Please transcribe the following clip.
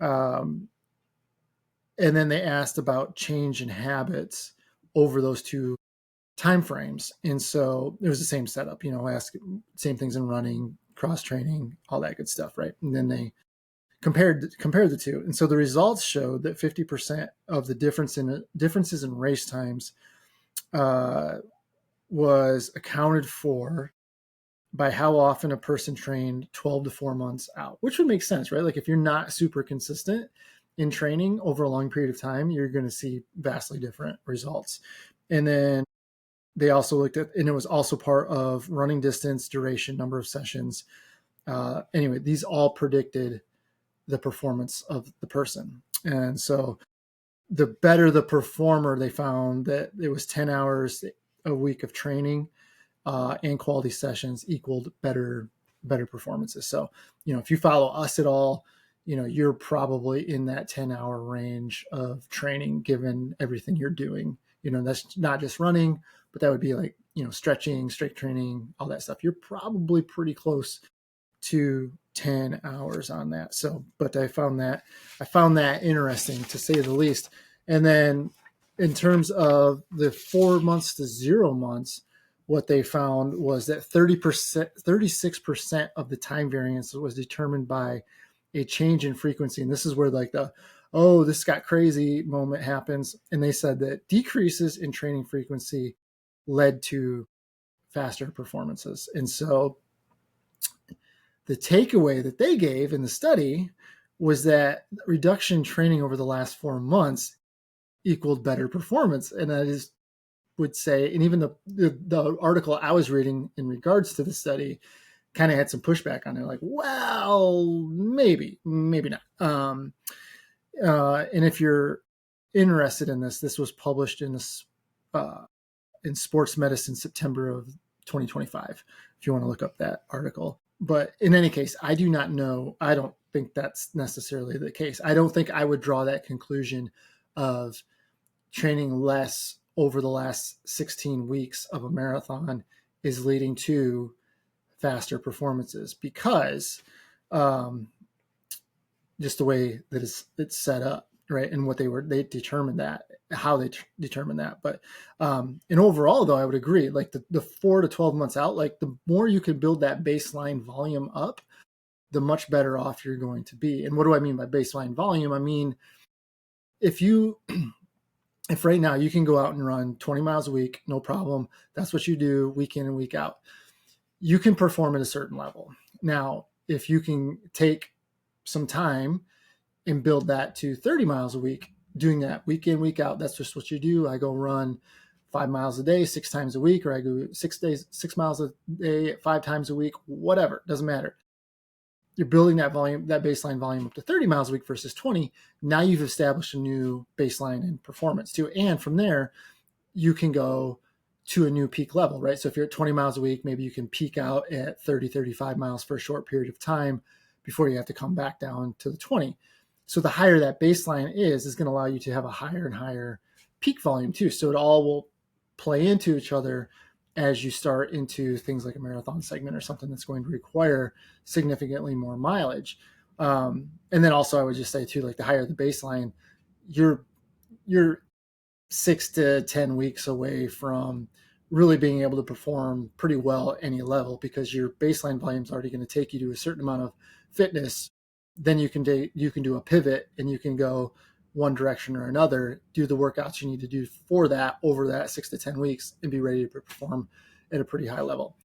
Um, and then they asked about change in habits over those two time frames. And so it was the same setup, ask same things in running, cross training, all that good stuff, right? And then they compared the two. And so the results showed that 50% of the differences in race times was accounted for by how often a person trained 12 to 4 months out, which would make sense, right? Like if you're not super consistent in training over a long period of time, you're going to see vastly different results. And then they also looked at, and it was also part of running distance, duration, number of sessions. Anyway, these all predicted the performance of the person. And so the better the performer, they found that it was 10 hours a week of training and quality sessions equaled better performances. So, if you follow us at all, you're probably in that 10-hour range of training, given everything you're doing. That's not just running, but that would be like, stretching, strength training, all that stuff. You're probably pretty close to 10 hours on that. So, but I found that interesting, to say the least. And then in terms of the 4 months to 0 months, what they found was that 36% of the time variance was determined by a change in frequency. And this is where like this got crazy moment happens. And they said that decreases in training frequency led to faster performances. And so the takeaway that they gave in the study was that reduction in training over the last 4 months equaled better performance. And I just would say, and even the article I was reading in regards to the study kind of had some pushback on it, like, well, maybe not. And if you're interested in this was published in Sports Medicine, September of 2025, if you want to look up that article. But in any case, I do not know. I don't think that's necessarily the case. I don't think I would draw that conclusion of training less over the last 16 weeks of a marathon is leading to faster performances, because just the way that it's set up, right? And what they determined that, how they determined that. But and overall, though, I would agree, like the 4 to 12 months out, like the more you can build that baseline volume up, the much better off you're going to be. And what do I mean by baseline volume? I mean, if right now you can go out and run 20 miles a week, no problem. That's what you do week in and week out. You can perform at a certain level. Now, if you can take some time and build that to 30 miles a week, doing that week in, week out, that's just what you do. I go run 5 miles a day, 6 times a week, or I go 6 miles a day, 5 times a week, whatever, doesn't matter. You're building that volume, that baseline volume up to 30 miles a week versus 20. Now you've established a new baseline in performance too. And from there, you can go to a new peak level, right? So if you're at 20 miles a week, maybe you can peak out at 30, 35 miles for a short period of time before you have to come back down to the 20. So the higher that baseline is going to allow you to have a higher and higher peak volume too. So it all will play into each other as you start into things like a marathon segment or something that's going to require significantly more mileage. And then also I would just say too, like the higher the baseline, you're 6 to 10 weeks away from really being able to perform pretty well at any level, because your baseline volume is already going to take you to a certain amount of fitness. Then you can do a pivot and you can go one direction or another, do the workouts you need to do for that over that 6 to 10 weeks, and be ready to perform at a pretty high level.